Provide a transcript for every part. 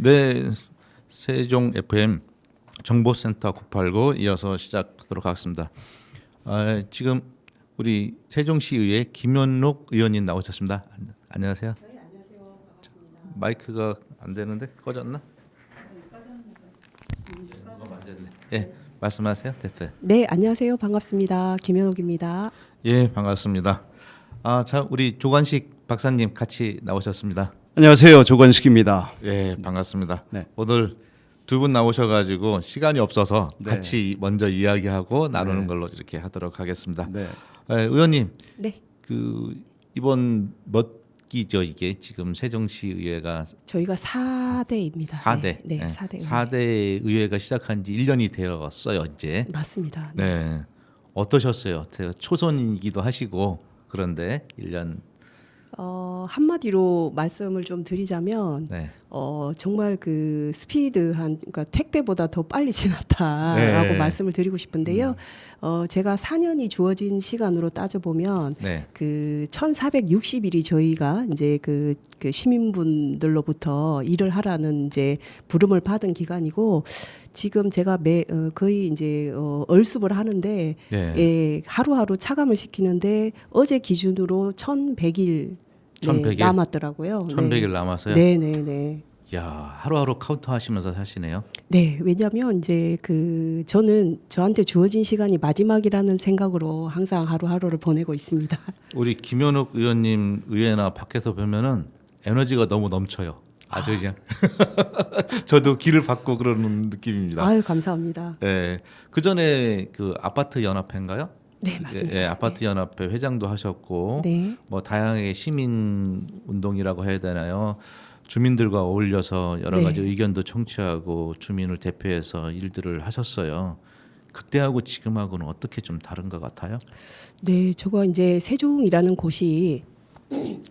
네, 세종 FM 정보센터 989 이어서 시작하도록 하겠습니다. 지금 우리 세종시의회 김현록 의원님 나오셨습니다. 안녕하세요. 네, 안녕하세요. 반갑습니다. 마이크가 안 되는데 꺼졌나? 예, 말씀하세요. 됐어요. 네, 안녕하세요. 반갑습니다. 김현옥입니다. 예, 반갑습니다. 자, 우리 조관식 박사님 같이 나오셨습니다. 안녕하세요. 조건식입니다. 예, 반갑습니다. 네. 오늘 두 분 나오셔가지고 시간이 없어서 네. 같이 먼저 이야기하고 나누는 네. 걸로 이렇게 하도록 하겠습니다. 네. 의원님, 네, 이번 몇 기죠 이게 지금 세종시의회가 저희가 4대입니다. 4대, 네, 4대. 4대 의회가 시작한 지 1년이 되었어요 이제. 맞습니다. 네, 어떠셨어요? 제가 초선이기도 하시고 그런데 1년. 한마디로 말씀을 좀 드리자면 네. 정말 그 스피드한 그러니까 택배보다 더 빨리 지났다라고 네. 말씀을 드리고 싶은데요. 제가 4년이 주어진 시간으로 따져 보면 네. 그 1460일이 저희가 이제 그 시민분들로부터 일을 하라는 이제 부름을 받은 기간이고 지금 제가 거의 이제 얼습을 하는데 네. 예, 하루하루 차감을 시키는데 어제 기준으로 1100일 1100일? 남았더라고요. 1100일 남았어요? 네, 네, 네. 야, 하루하루 카운터 하시면서 사시네요. 네, 왜냐하면 이제 그 저는 저한테 주어진 시간이 마지막이라는 생각으로 항상 하루하루를 보내고 있습니다. 우리 김현욱 의원님 의회나 밖에서 보면은 에너지가 너무 넘쳐요. 아주 그냥 저도 기를 받고 그러는 느낌입니다. 아유, 감사합니다. 예. 그 전에 그 아파트 연합회인가요? 네, 맞습니다. 예, 아파트 연합회 회장도 하셨고 네. 뭐 다양하게 시민 운동이라고 해야 되나요? 주민들과 어울려서 여러 네. 가지 의견도 청취하고 주민을 대표해서 일들을 하셨어요. 그때하고 지금하고는 어떻게 좀 다른 것 같아요? 네, 저거 이제 세종이라는 곳이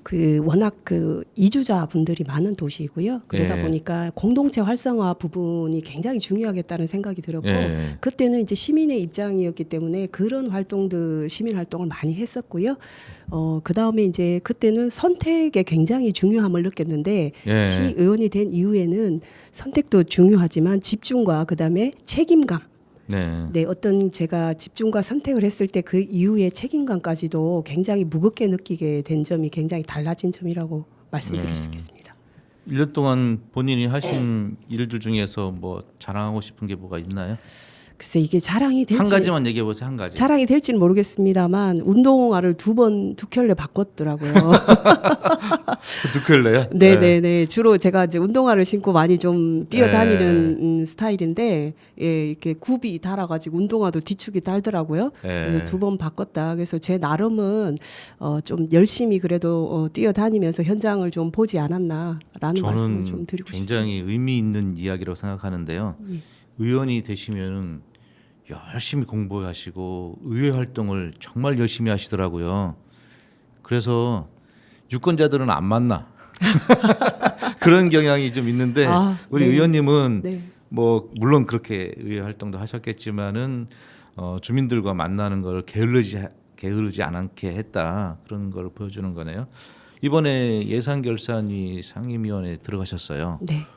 그 워낙 그 이주자 분들이 많은 도시이고요. 그러다 예. 보니까 공동체 활성화 부분이 굉장히 중요하겠다는 생각이 들었고 예. 그때는 이제 시민의 입장이었기 때문에 그런 활동들 시민 활동을 많이 했었고요. 그 다음에 이제 그때는 선택에 굉장히 중요함을 느꼈는데 예. 시의원이 된 이후에는 선택도 중요하지만 집중과 그 다음에 책임감. 네. 네, 어떤 제가 집중과 선택을 했을 때 그 이후의 책임감까지도 굉장히 무겁게 느끼게 된 점이 굉장히 달라진 점이라고 말씀드릴 수 있겠습니다. 1년 동안 본인이 하신 일들 중에서 뭐 자랑하고 싶은 게 뭐가 있나요? 글쎄 이게 자랑이 될지 한 가지만 얘기해 보세요. 한 가지. 자랑이 될지는 모르겠습니다만 운동화를 두 켤레 바꿨더라고요. 두 켤레요? 네네네. 주로 제가 이제 운동화를 신고 많이 좀 뛰어다니는 스타일인데 예, 이렇게 굽이 달아가지고 운동화도 뒤축이 달더라고요. 그래서 2번 바꿨다. 그래서 제 나름은 좀 열심히 그래도 뛰어다니면서 현장을 좀 보지 않았나라는 말씀을 좀 드리고 싶습니다. 굉장히 의미 있는 이야기라고 생각하는데요. 의원이 되시면은 열심히 공부하시고 의회 활동을 정말 열심히 하시더라고요. 그래서 유권자들은 안 만나 그런 경향이 좀 있는데 우리 네. 의원님은 네. 뭐 물론 그렇게 의회 활동도 하셨겠지만은 주민들과 만나는 걸 게으르지 않게 했다 그런 걸 보여주는 거네요. 이번에 예산결산위 상임위원회에 들어가셨어요. 네.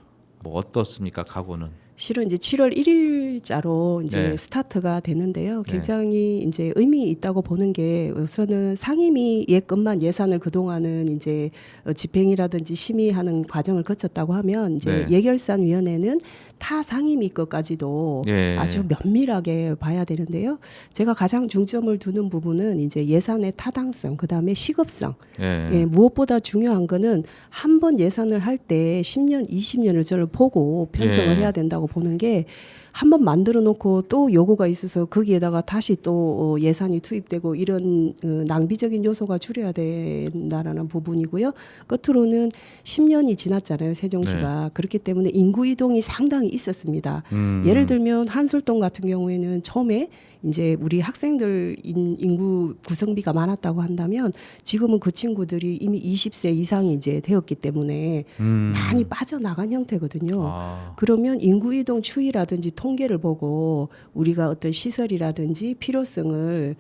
뭐 어떻습니까 각오는? 실은 이제 7월 1일자로 이제 네. 스타트가 되는데요. 네. 굉장히 이제 의미 있다고 보는 게 우선은 상임위의 것만 예산을 그동안은 이제 집행이라든지 심의하는 과정을 거쳤다고 하면 이제 네. 예결산위원회는 타 상임위 것까지도 네. 아주 면밀하게 봐야 되는데요. 제가 가장 중점을 두는 부분은 이제 예산의 타당성, 그다음에 시급성. 예, 무엇보다 중요한 거는 한 번 예산을 할 때 10년, 20년을 저를 보고 편성을 예. 해야 된다고 보는 게 한 번 만들어 놓고 또 요구가 있어서 거기에다가 다시 또 예산이 투입되고 이런 낭비적인 요소가 줄여야 된다라는 부분이고요. 끝으로는 10년이 지났잖아요, 세종시가. 그렇기 때문에 인구 이동이 상당히 있었습니다. 예를 들면 한술동 같은 경우에는 처음에 이제 우리 학생들 인구 구성비가 많았다고 한다면 지금은 그 친구들이 이미 20세 이상이 이제 되었기 때문에 많이 빠져나간 형태거든요. 그러면 인구 이동 추이라든지 통계를 보고 우리가 어떤 시설이라든지 필요성을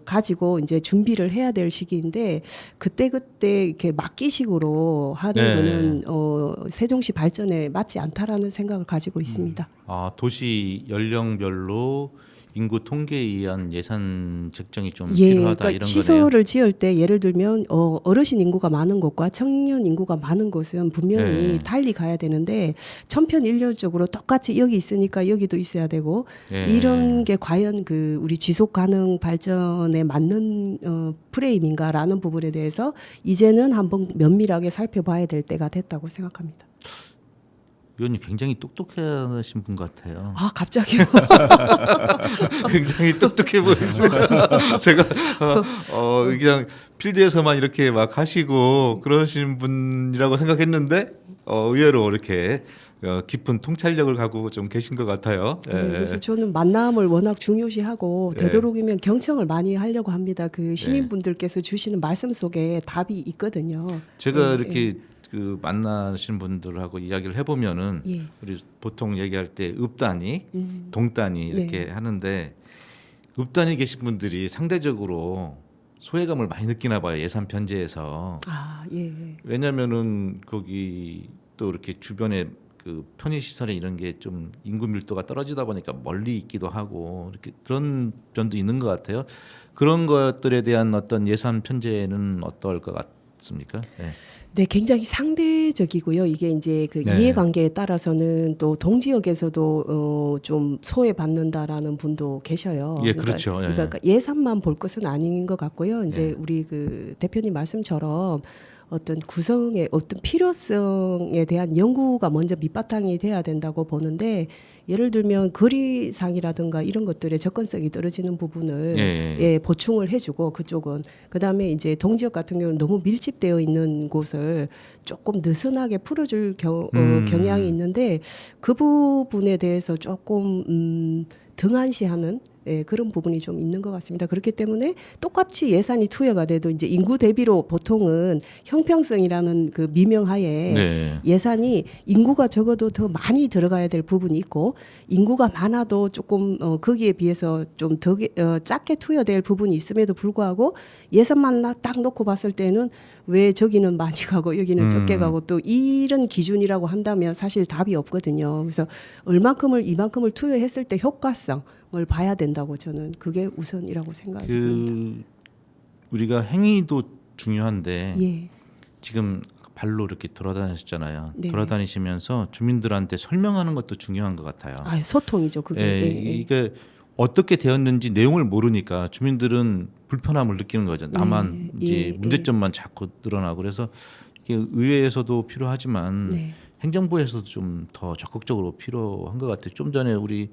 가지고 이제 준비를 해야 될 시기인데 그때 이렇게 막기식으로 하는 네. 거는 세종시 발전에 맞지 않다라는 생각을 가지고 있습니다. 아, 도시 연령별로 인구 통계에 의한 예산 책정이 좀 필요하다 그러니까 이런 시설을 거네요. 지을 때 예를 들면 어르신 인구가 많은 곳과 청년 인구가 많은 곳은 분명히 네. 달리 가야 되는데 천편일률적으로 똑같이 여기 있으니까 여기도 있어야 되고 예. 이런 게 과연 그 우리 지속 가능 발전에 맞는 프레임인가라는 부분에 대해서 이제는 한번 면밀하게 살펴봐야 될 때가 됐다고 생각합니다. 의원님 굉장히 똑똑하신 분 같아요. 아 갑자기요? 굉장히 똑똑해 보이시고 제가 그냥 필드에서만 이렇게 막 하시고 그러신 분이라고 생각했는데 의외로 이렇게 깊은 통찰력을 갖고 좀 계신 것 같아요. 예. 그래서 저는 만남을 워낙 중요시하고 예. 되도록이면 경청을 많이 하려고 합니다. 그 시민분들께서 주시는 말씀 속에 답이 있거든요. 제가 예, 이렇게 그 만나신 분들하고 이야기를 해보면은 예. 우리 보통 얘기할 때 읍단위, 동단위 이렇게 네. 하는데 읍단위 계신 분들이 상대적으로 소외감을 많이 느끼나 봐요. 예산 편제에서. 아 예. 왜냐면은 거기 또 이렇게 주변에 그 편의 시설에 이런 게 좀 인구 밀도가 떨어지다 보니까 멀리 있기도 하고 이렇게 그런 점도 있는 것 같아요. 그런 것들에 대한 어떤 예산 편제는 어떨 것 같습니까? 네. 네, 굉장히 상대적이고요. 이게 이제 그 네. 이해관계에 따라서는 또 동지역에서도 좀 소외받는다라는 분도 계셔요. 예, 그렇죠. 예. 그러니까 예산만 볼 것은 아닌 것 같고요. 이제 예. 우리 그 대표님 말씀처럼 어떤 구성의 어떤 필요성에 대한 연구가 먼저 밑바탕이 돼야 된다고 보는데 예를 들면 거리상이라든가 이런 것들의 접근성이 떨어지는 부분을 예. 보충을 해주고 그쪽은 그다음에 이제 동지역 같은 경우는 너무 밀집되어 있는 곳을 조금 느슨하게 풀어줄 경향이 있는데 그 부분에 대해서 조금 등한시하는 그런 부분이 좀 있는 것 같습니다. 그렇기 때문에 똑같이 예산이 투여가 돼도 이제 인구 대비로 보통은 형평성이라는 그 미명하에 네. 예산이 인구가 적어도 더 많이 들어가야 될 부분이 있고 인구가 많아도 조금 거기에 비해서 좀 더 작게 투여될 부분이 있음에도 불구하고 예산만 딱 놓고 봤을 때는 왜 저기는 많이 가고 여기는 적게 가고 또 이런 기준이라고 한다면 사실 답이 없거든요. 그래서 얼만큼을 이만큼을 투여했을 때 효과성을 봐야 된다고 저는 그게 우선이라고 생각이 듭니다. 우리가 행위도 중요한데 예. 지금 발로 이렇게 돌아다니셨잖아요. 네네. 돌아다니시면서 주민들한테 설명하는 것도 중요한 것 같아요. 아, 소통이죠. 그게. 예, 이게 어떻게 되었는지 내용을 모르니까 주민들은 불편함을 느끼는 거죠. 나만 네. 이제 예, 문제점만 자꾸 드러나고 그래서 이게 의회에서도 필요하지만 네. 행정부에서도 좀 더 적극적으로 필요한 것 같아요. 좀 전에 우리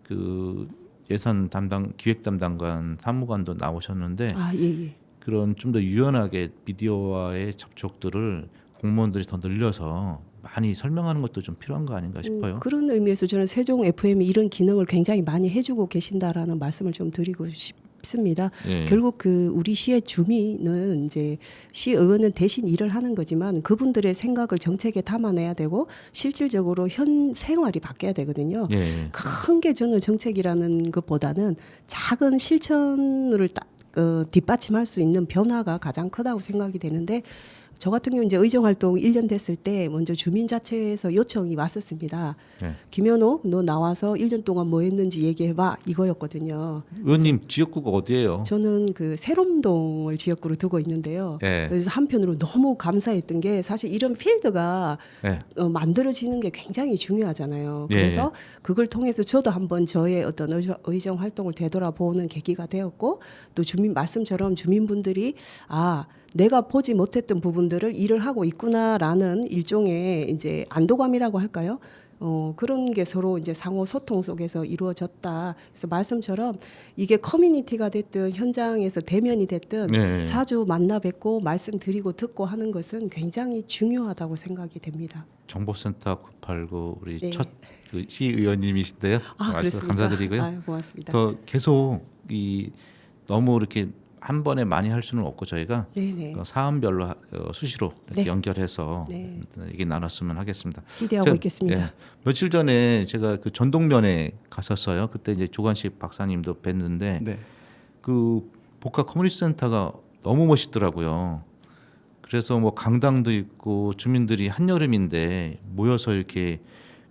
그 예산 담당 기획 담당관 사무관도 나오셨는데 아, 예. 그런 좀 더 유연하게 미디어와의 접촉들을 공무원들이 더 늘려서 많이 설명하는 것도 좀 필요한 거 아닌가 싶어요. 그런 의미에서 저는 세종 FM이 이런 기능을 굉장히 많이 해주고 계신다라는 말씀을 좀 드리고 싶습니다. 예. 결국 그 우리 시의 주민은 이제 시의원은 대신 일을 하는 거지만 그분들의 생각을 정책에 담아내야 되고 실질적으로 현 생활이 바뀌어야 되거든요. 예. 큰 게 저는 정책이라는 것보다는 작은 실천을 뒷받침할 수 있는 변화가 가장 크다고 생각이 되는데 저 같은 경우 이제 의정 활동 1년 됐을 때 먼저 주민자체에서 요청이 왔었습니다. 네. 김현옥 너 나와서 1년 동안 뭐 했는지 얘기해봐 이거였거든요. 의원님 지역구가 어디예요? 저는 그 세롬동을 지역구로 두고 있는데요. 예. 그래서 한편으로 너무 감사했던 게 사실 이런 필드가 예. 만들어지는 게 굉장히 중요하잖아요. 예. 그래서 그걸 통해서 저도 한번 저의 어떤 의정 활동을 되돌아보는 계기가 되었고 또 주민 말씀처럼 주민분들이 내가 보지 못했던 부분들을 일을 하고 있구나라는 일종의 이제 안도감이라고 할까요? 그런 게 서로 이제 상호 소통 속에서 이루어졌다. 그래서 말씀처럼 이게 커뮤니티가 됐든 현장에서 대면이 됐든 네. 자주 만나 뵙고 말씀드리고 듣고 하는 것은 굉장히 중요하다고 생각이 됩니다. 정보센터 989 우리 네. 첫 그 시의원님이신데요. 말씀 그렇습니까? 감사드리고요. 고맙습니다. 더 계속 이 너무 이렇게 한 번에 많이 할 수는 없고 저희가 네네. 사안별로 수시로 이렇게 네. 연결해서 네. 얘기 나눴으면 하겠습니다. 기대하고 있겠습니다. 예, 며칠 전에 제가 그 전동면에 갔었어요. 그때 이제 조관식 박사님도 뵀는데 네. 그 복합 커뮤니티 센터가 너무 멋있더라고요. 그래서 뭐 강당도 있고 주민들이 한여름인데 모여서 이렇게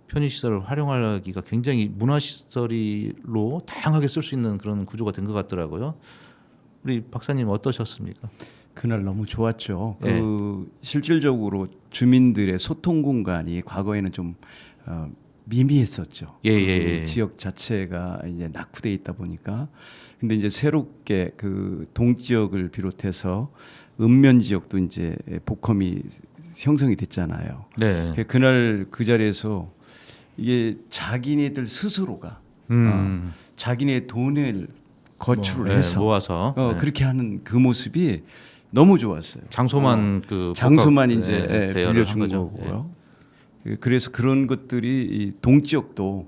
편의시설을 활용하기가 굉장히 문화시설로 다양하게 쓸 수 있는 그런 구조가 된 것 같더라고요. 우리 박사님 어떠셨습니까? 그날 너무 좋았죠. 예. 실질적으로 주민들의 소통 공간이 과거에는 좀 미미했었죠. 예, 예, 그 예. 지역 자체가 이제 낙후돼 있다 보니까 근데 이제 새롭게 그 동지역을 비롯해서 읍면 지역도 이제 복컴이 형성이 됐잖아요. 네. 그날 그 자리에서 이게 자기네들 스스로가 자기네 돈을 거출을 뭐, 해서 모아서 네. 그렇게 하는 그 모습이 너무 좋았어요. 장소만 그 장소만 복합, 이제 대여를 한 빌려준 거죠. 거고요. 그래서 그런 것들이 이 동지역도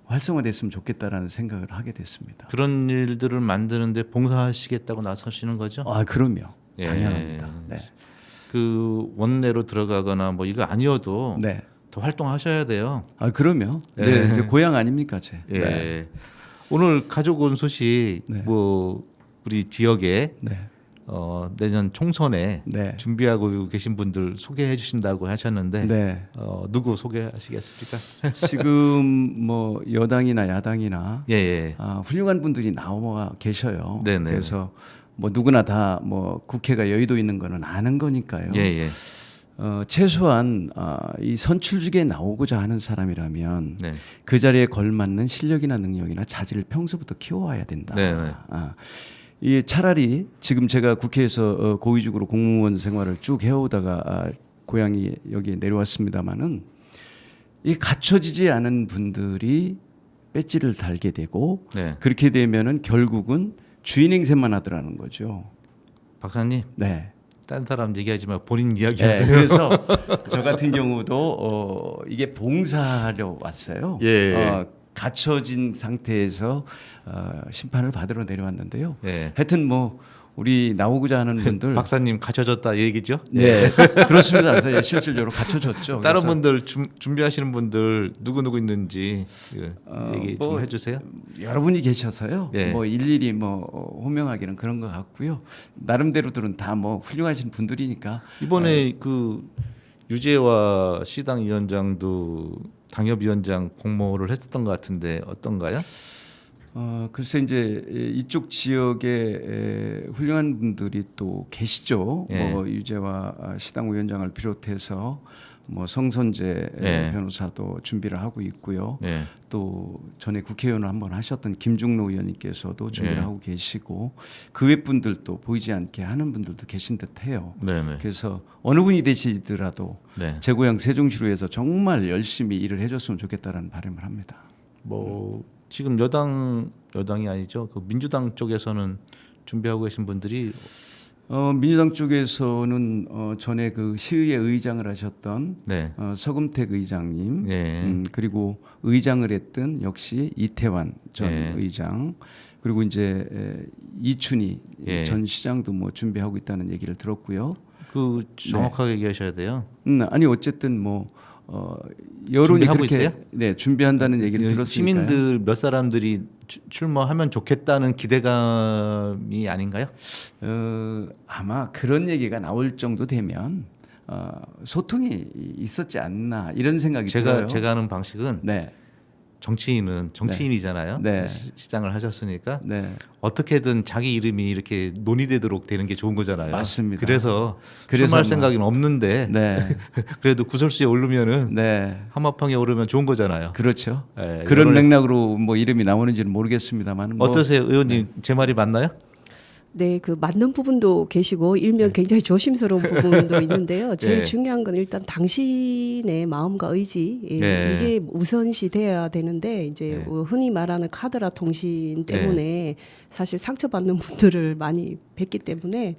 활성화됐으면 좋겠다라는 생각을 하게 됐습니다. 그런 일들을 만드는데 봉사하시겠다고 나서시는 거죠? 아, 그럼요. 예. 당연합니다. 네. 그 원내로 들어가거나 뭐 이거 아니어도 네. 더 활동하셔야 돼요. 아, 그럼요. 예. 네. 이제 고향 아닙니까, 제. 예. 네. 오늘 가족 온 소식 네. 뭐 우리 지역에 네. 내년 총선에 네. 준비하고 계신 분들 소개해 주신다고 하셨는데 네. 누구 소개하시겠습니까? 지금 뭐 여당이나 야당이나 예, 예. 훌륭한 분들이 나와 계셔요. 네네. 그래서 뭐 누구나 다 뭐 국회가 여의도 있는 거는 아는 거니까요. 예, 예. 최소한 이 선출직에 나오고자 하는 사람이라면 네. 그 자리에 걸맞는 실력이나 능력이나 자질을 평소부터 키워와야 된다. 네네. 이 차라리 지금 제가 국회에서 고위직으로 공무원 생활을 쭉 해오다가 고향이 여기에 내려왔습니다마는 이 갖춰지지 않은 분들이 배지를 달게 되고 네. 그렇게 되면은 결국은 주인 행세만 하더라는 거죠. 박사님, 네. 딴 사람 얘기하지 말고 본인 네, 이야기하세요. 그래서 저 같은 경우도 이게 봉사하러 왔어요. 예. 갇혀진 상태에서 심판을 받으러 내려왔는데요. 예. 하여튼 뭐 우리 나오고자 하는 분들 박사님 갇혀졌다 이 얘기죠? 네, 그렇습니다. 그래서 실질적으로 갇혀졌죠. 다른 그래서 분들 준비하시는 분들 누구 있는지 얘기 좀 뭐 해주세요. 여러분이 계셔서요. 예. 뭐 일일이 뭐 호명하기는 그런 것 같고요. 나름대로들은 다 뭐 훌륭하신 분들이니까 이번에 그 유재화 시당 위원장도 당협위원장 공모를 했었던 것 같은데 어떤가요? 글쎄 이제 이쪽 지역에 훌륭한 분들이 또 계시죠. 예. 뭐 유재화 시당 위원장을 비롯해서 뭐 성선재 예. 변호사도 준비를 하고 있고요. 예. 또 전에 국회의원을 한번 하셨던 김중로 의원님께서도 준비를 예. 하고 계시고 그 외 분들도 보이지 않게 하는 분들도 계신 듯해요. 네네. 그래서 어느 분이 되시더라도 네. 제 고향 세종시로에서 정말 열심히 일을 해줬으면 좋겠다라는 바람을 합니다. 뭐 지금 여당이 아니죠. 그 민주당 쪽에서는 준비하고 계신 분들이 민주당 쪽에서는 전에 그 시의회 의장을 하셨던 네. 서금택 의장님, 예. 그리고 의장을 했던 역시 이태환 전 예. 의장, 그리고 이제 이춘희 예. 전 시장도 뭐 준비하고 있다는 얘기를 들었고요. 그 정확하게 얘기하셔야 돼요. 아니 어쨌든 뭐 여론이 준비하고 그렇게 있대요? 네 준비한다는 얘기를 들었으니까요. 시민들 몇 사람들이 출마하면 좋겠다는 기대감이 아닌가요? 아마 그런 얘기가 나올 정도 되면 소통이 있었지 않나 이런 생각이 들어요. 제가 하는 방식은 네, 정치인이잖아요. 네. 시장을 하셨으니까 네, 어떻게든 자기 이름이 이렇게 논의되도록 되는 게 좋은 거잖아요. 맞습니다. 그래서 그래서 출마할 뭐- 생각은 없는데 네, 그래도 구설수에 오르면은 네, 한마평에 오르면 좋은 거잖아요. 그렇죠. 예, 그런 여론에- 맥락으로 뭐 이름이 나오는지는 모르겠습니다만 뭐 어떠세요, 의원님? 제 말이 맞나요? 네, 그 맞는 부분도 계시고 일면 굉장히 조심스러운 부분도 있는데요. 제일 예. 중요한 건 일단 당신의 마음과 의지 예. 이게 우선시 돼야 되는데 이제 예. 흔히 말하는 카드라 통신 때문에 사실 상처받는 분들을 많이 뵀기 때문에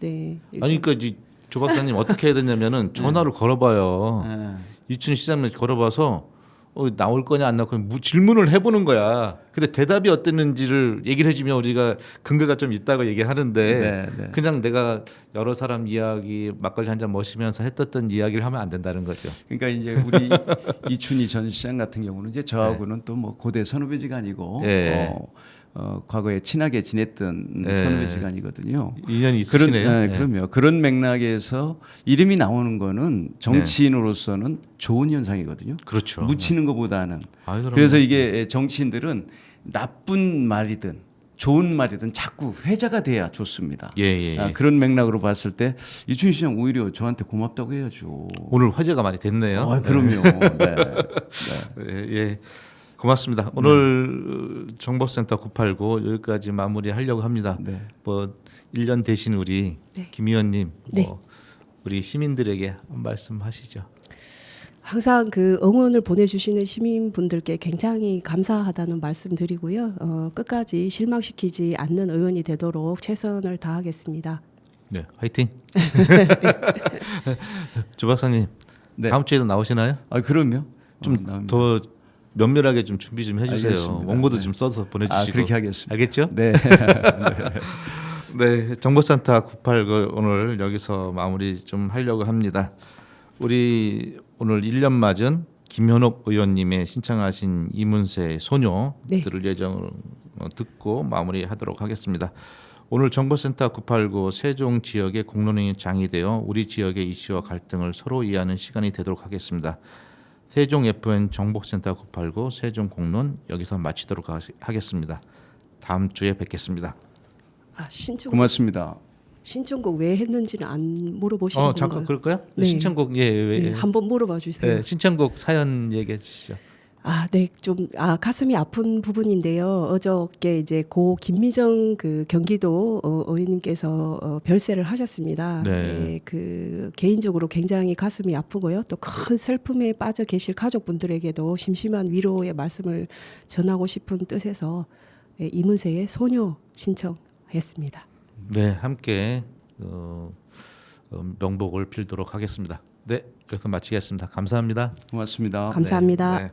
네. 일단 아니 그러니까 조 박사님 어떻게 해야 되냐면은 전화를 걸어봐요. 네. 이춘희 시장님 걸어봐서 나올 거냐 안 나올 거냐 질문을 해보는 거야. 근데 대답이 어땠는지를 얘기를 해주면 우리가 근거가 좀 있다고 얘기하는데 네, 네. 그냥 내가 여러 사람 이야기 막걸리 한 잔 마시면서 했던 이야기를 하면 안 된다는 거죠. 그러니까 이제 우리 이춘희 전 시장 같은 경우는 이제 저하고는 또 뭐 고대 선후배지간이고 예. 과거에 친하게 지냈던 예. 선후배지간이거든요. 인연이 있으시네요. 네, 예. 그럼요. 그런 맥락에서 이름이 나오는 거는 정치인으로서는 좋은 현상이거든요. 그렇죠. 묻히는 것보다는. 아이, 그럼요. 그래서 이게 정치인들은 나쁜 말이든 좋은 말이든 자꾸 회자가 돼야 좋습니다. 예, 예, 예. 그런 맥락으로 봤을 때 이춘희 시장 오히려 저한테 고맙다고 해야죠. 오늘 화제가 많이 됐네요. 그럼요. 네. 예, 예. 고맙습니다. 오늘 정보센터 989 여기까지 마무리하려고 합니다. 네. 뭐 1년 되신 우리 네. 김 의원님, 네. 뭐 우리 시민들에게 한 말씀 하시죠. 항상 그 응원을 보내주시는 시민분들께 굉장히 감사하다는 말씀드리고요. 끝까지 실망시키지 않는 의원이 되도록 최선을 다하겠습니다. 네, 화이팅. 조 박사님, 네. 다음 주에도 나오시나요? 그럼요. 좀 나옵니다. 더 면밀하게 좀 준비 좀 해주세요. 알겠습니다. 원고도 네. 좀 써서 보내주시고. 그렇게 하겠습니다. 알겠죠? 네. 네, 정보센터 989 오늘 여기서 마무리 좀 하려고 합니다. 우리 오늘 1년 맞은 김현옥 의원님의 신청하신 이문세 소녀 네. 들을 예정을 듣고 마무리하도록 하겠습니다. 오늘 정보센터 989 세종 지역의 공론회의 장이 되어 우리 지역의 이슈와 갈등을 서로 이해하는 시간이 되도록 하겠습니다. 세종 FM 정보센터 989 세종 공론 여기서 마치도록 하겠습니다. 다음 주에 뵙겠습니다. 고맙습니다. 신청곡 왜 했는지는 안 물어보시는 잠깐 건가요? 그럴까요? 네. 신청곡 네, 한번 물어봐 주세요. 네, 신청곡 사연 얘기해 주시죠. 네, 좀 가슴이 아픈 부분인데요. 어저께 이제 고 김미정 그 경기도 의원님께서 별세를 하셨습니다. 네. 그 개인적으로 굉장히 가슴이 아프고요. 또 큰 슬픔에 빠져 계실 가족분들에게도 심심한 위로의 말씀을 전하고 싶은 뜻에서 이문세의 소녀 신청했습니다. 네, 함께 명복을 빌도록 하겠습니다. 네, 그래서 마치겠습니다. 감사합니다. 고맙습니다. 감사합니다. 네.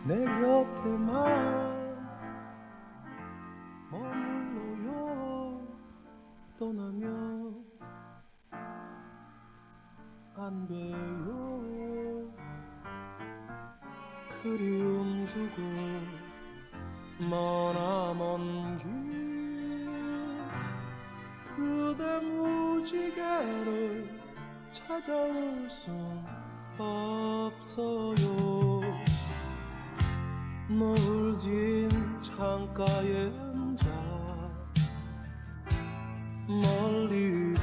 내 곁에만 머물러요. 떠나면 안 돼요. 그리움 두고 머나먼 길 그대 무지개를 찾아올 수 없어요. 노을 진 창가에 앉아 멀리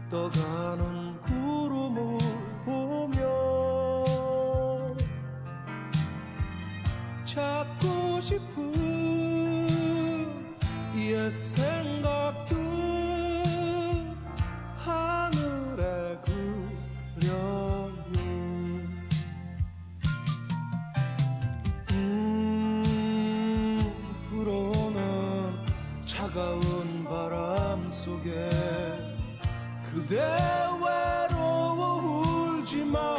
떠가는 구름을 보며 찾고 싶은 옛 생각들 하늘에 그려요. 불어오는 차가운 바람 속에 그대 외로워 울지마.